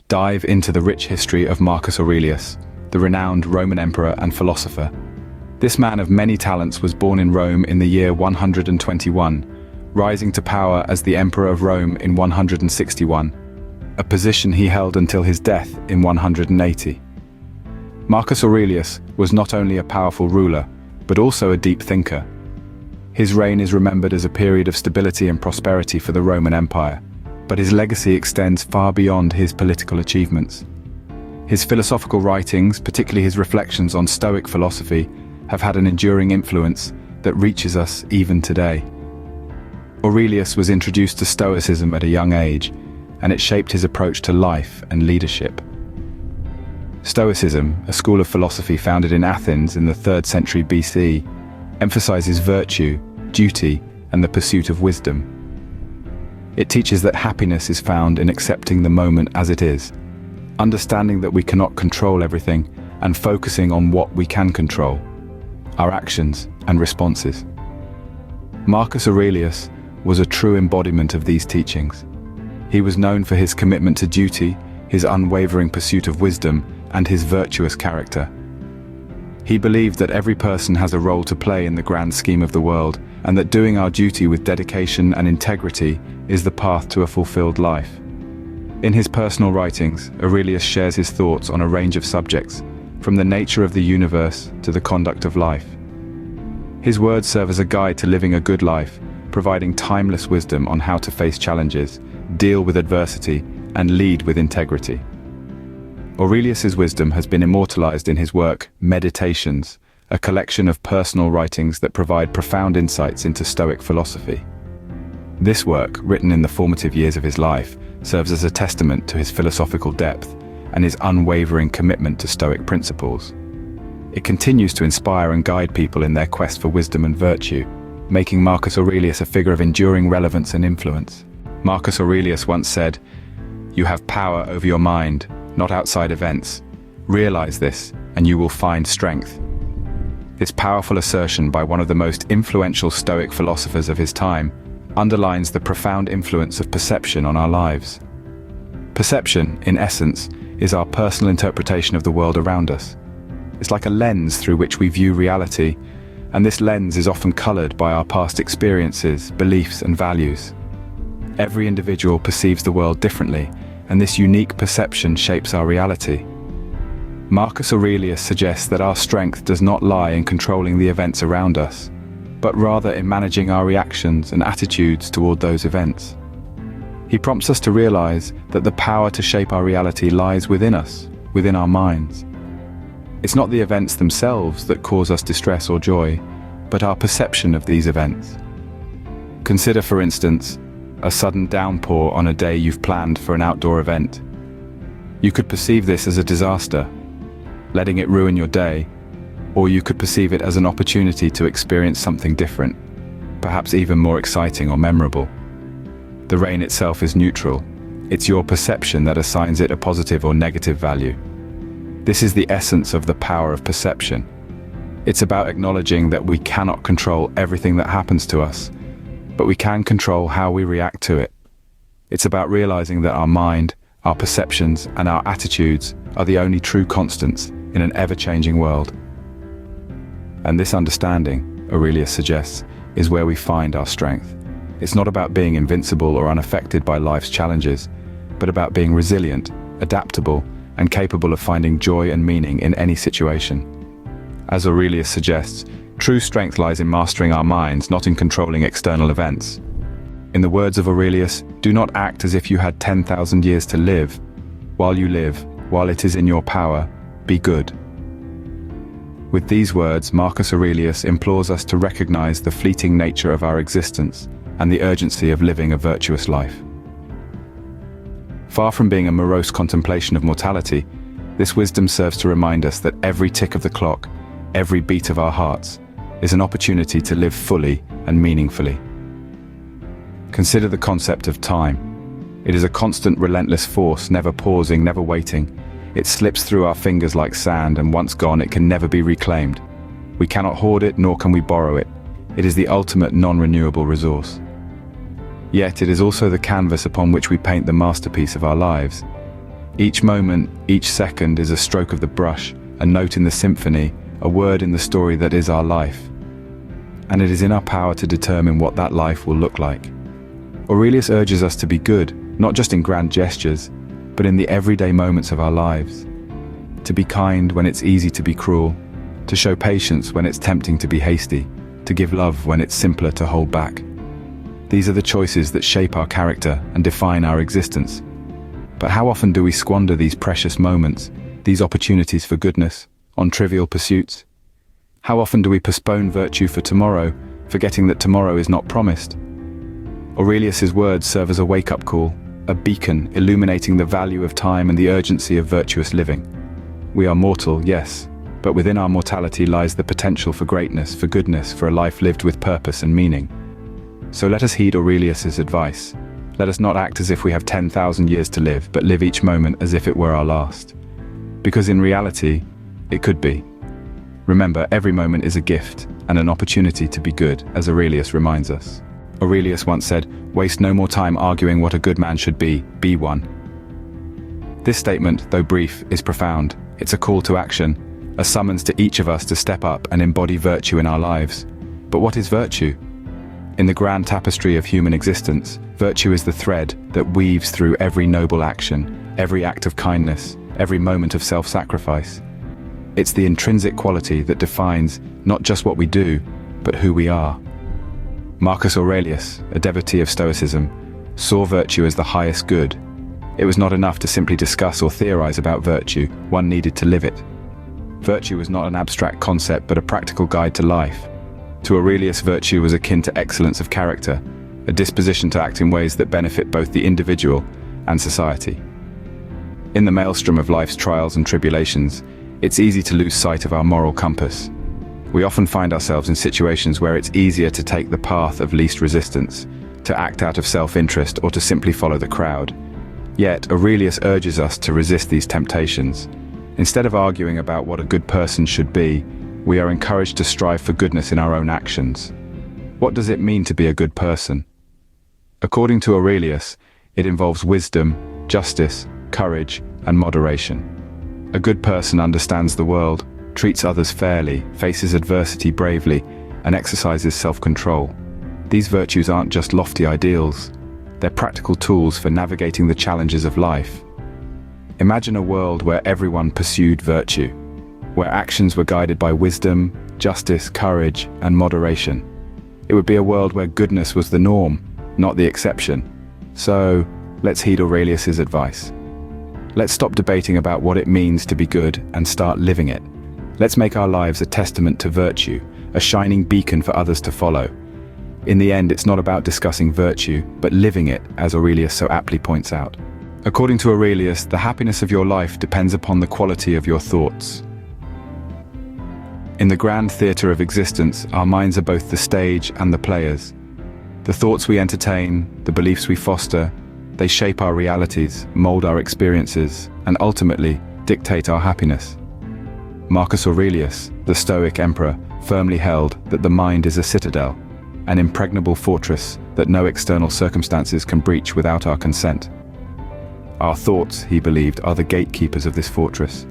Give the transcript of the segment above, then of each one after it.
dive into the rich history of Marcus Aurelius, the renowned Roman emperor and philosopher. This man of many talents was born in Rome in the year 121, rising to power as the Emperor of Rome in 161, a position he held until his death in 180. Marcus Aurelius was not only a powerful ruler, but also a deep thinker. His reign is remembered as a period of stability and prosperity for the Roman Empire, but his legacy extends far beyond his political achievements. His philosophical writings, particularly his reflections on stoic philosophy, have had an enduring influence that reaches us even today. Aurelius was introduced to stoicism at a young age, and it shaped his approach to life and leadership. Stoicism, a school of philosophy founded in Athens in the 3rd century BC, emphasizes virtue, duty, and the pursuit of wisdom. It teaches that happiness is found in accepting the moment as it is, understanding that we cannot control everything, and focusing on what we can control, our actions and responses. Marcus Aurelius was a true embodiment of these teachings. He was known for his commitment to duty, his unwavering pursuit of wisdom, and his virtuous character. He believed that every person has a role to play in the grand scheme of the world, and that doing our duty with dedication and integrity is the path to a fulfilled life. In his personal writings, Aurelius shares his thoughts on a range of subjects, from the nature of the universe to the conduct of life. His words serve as a guide to living a good life, providing timeless wisdom on how to face challenges, deal with adversity, and lead with integrity. Aurelius's wisdom has been immortalized in his work, Meditations, a collection of personal writings that provide profound insights into Stoic philosophy. This work, written in the formative years of his life, serves as a testament to his philosophical depth and his unwavering commitment to Stoic principles. It continues to inspire and guide people in their quest for wisdom and virtue, making Marcus Aurelius a figure of enduring relevance and influence. Marcus Aurelius once said, "You have power over your mind, not outside events. Realize this, and you will find strength." This powerful assertion by one of the most influential Stoic philosophers of his time underlines the profound influence of perception on our lives. Perception, in essence, is our personal interpretation of the world around us. It's like a lens through which we view reality, and this lens is often colored by our past experiences, beliefs, and values. Every individual perceives the world differently, and this unique perception shapes our reality. Marcus Aurelius suggests that our strength does not lie in controlling the events around us, but rather in managing our reactions and attitudes toward those events. He prompts us to realize that the power to shape our reality lies within us, within our minds. It's not the events themselves that cause us distress or joy, but our perception of these events. Consider, for instance, a sudden downpour on a day you've planned for an outdoor event. You could perceive this as a disaster, letting it ruin your day, or you could perceive it as an opportunity to experience something different, perhaps even more exciting or memorable. The rain itself is neutral. It's your perception that assigns it a positive or negative value. This is the essence of the power of perception. It's about acknowledging that we cannot control everything that happens to us, but we can control how we react to it. It's about realizing that our mind, our perceptions, and our attitudes are the only true constants in an ever-changing world. And this understanding, Aurelius suggests, is where we find our strength. It's not about being invincible or unaffected by life's challenges, but about being resilient, adaptable, and capable of finding joy and meaning in any situation. As Aurelius suggests, true strength lies in mastering our minds, not in controlling external events. In the words of Aurelius, do not act as if you had 10,000 years to live. While you live, while it is in your power, be good. With these words, Marcus Aurelius implores us to recognize the fleeting nature of our existence and the urgency of living a virtuous life. Far from being a morose contemplation of mortality, this wisdom serves to remind us that every tick of the clock, every beat of our hearts, is an opportunity to live fully and meaningfully. Consider the concept of time. It is a constant, relentless force, never pausing, never waiting. It slips through our fingers like sand, and once gone, it can never be reclaimed. We cannot hoard it, nor can we borrow it. It is the ultimate non-renewable resource. Yet it is also the canvas upon which we paint the masterpiece of our lives. Each moment, each second is a stroke of the brush, a note in the symphony, a word in the story that is our life. And it is in our power to determine what that life will look like. Aurelius urges us to be good, not just in grand gestures, but in the everyday moments of our lives. To be kind when it's easy to be cruel, to show patience when it's tempting to be hasty, to give love when it's simpler to hold back. These are the choices that shape our character and define our existence. But how often do we squander these precious moments, these opportunities for goodness, on trivial pursuits? How often do we postpone virtue for tomorrow, forgetting that tomorrow is not promised? Aurelius's words serve as a wake-up call, a beacon illuminating the value of time and the urgency of virtuous living. We are mortal, yes, but within our mortality lies the potential for greatness, for goodness, for a life lived with purpose and meaning. So let us heed Aurelius's advice. Let us not act as if we have 10,000 years to live, but live each moment as if it were our last. Because in reality, it could be. Remember, every moment is a gift and an opportunity to be good, as Aurelius reminds us. Aurelius once said, "Waste no more time arguing what a good man should be one." This statement, though brief, is profound. It's a call to action, a summons to each of us to step up and embody virtue in our lives. But what is virtue? In the grand tapestry of human existence, virtue is the thread that weaves through every noble action, every act of kindness, every moment of self-sacrifice. It's the intrinsic quality that defines not just what we do, but who we are. Marcus Aurelius, a devotee of stoicism, saw virtue as the highest good. It was not enough to simply discuss or theorize about virtue, one needed to live it. Virtue was not an abstract concept, but a practical guide to life. To Aurelius, virtue was akin to excellence of character, a disposition to act in ways that benefit both the individual and society. In the maelstrom of life's trials and tribulations, it's easy to lose sight of our moral compass. We often find ourselves in situations where it's easier to take the path of least resistance, to act out of self-interest, or to simply follow the crowd. Yet, Aurelius urges us to resist these temptations. Instead of arguing about what a good person should be, we are encouraged to strive for goodness in our own actions. What does it mean to be a good person? According to Aurelius, it involves wisdom, justice, courage, and moderation. A good person understands the world, treats others fairly, faces adversity bravely, and exercises self-control. These virtues aren't just lofty ideals, they're practical tools for navigating the challenges of life. Imagine a world where everyone pursued virtue, where actions were guided by wisdom, justice, courage, and moderation. It would be a world where goodness was the norm, not the exception. So, let's heed Aurelius's advice. Let's stop debating about what it means to be good and start living it. Let's make our lives a testament to virtue, a shining beacon for others to follow. In the end, it's not about discussing virtue, but living it, as Aurelius so aptly points out. According to Aurelius, the happiness of your life depends upon the quality of your thoughts. In the grand theatre of existence, our minds are both the stage and the players. The thoughts we entertain, the beliefs we foster, they shape our realities, mold our experiences, and ultimately dictate our happiness. Marcus Aurelius, the Stoic emperor, firmly held that the mind is a citadel, an impregnable fortress that no external circumstances can breach without our consent. Our thoughts, he believed, are the gatekeepers of this fortress.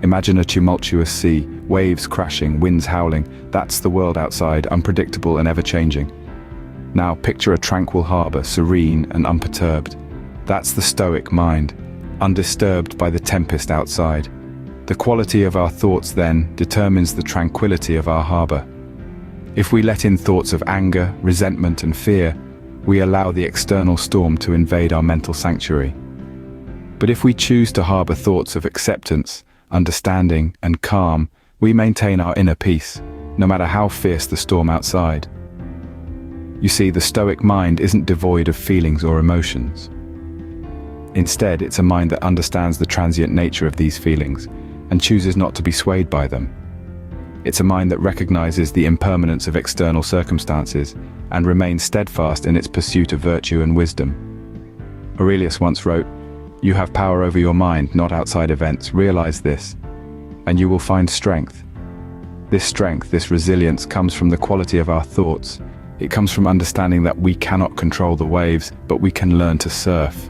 Imagine a tumultuous sea, waves crashing, winds howling. That's the world outside, unpredictable and ever-changing. Now picture a tranquil harbor, serene and unperturbed. That's the Stoic mind, undisturbed by the tempest outside. The quality of our thoughts, then, determines the tranquility of our harbor. If we let in thoughts of anger, resentment, and fear, we allow the external storm to invade our mental sanctuary. But if we choose to harbor thoughts of acceptance, understanding, and calm, we maintain our inner peace, no matter how fierce the storm outside. You see, the Stoic mind isn't devoid of feelings or emotions. Instead, it's a mind that understands the transient nature of these feelings and chooses not to be swayed by them. It's a mind that recognizes the impermanence of external circumstances and remains steadfast in its pursuit of virtue and wisdom. Aurelius once wrote, "You have power over your mind, not outside events. Realize this, and you will find strength." This strength, this resilience, comes from the quality of our thoughts. It comes from understanding that we cannot control the waves, but we can learn to surf.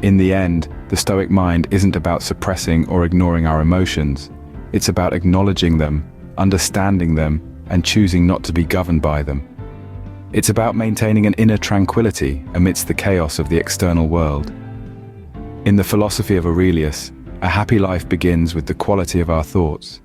In the end, the Stoic mind isn't about suppressing or ignoring our emotions. It's about acknowledging them, understanding them, and choosing not to be governed by them. It's about maintaining an inner tranquility amidst the chaos of the external world. In the philosophy of Aurelius, a happy life begins with the quality of our thoughts.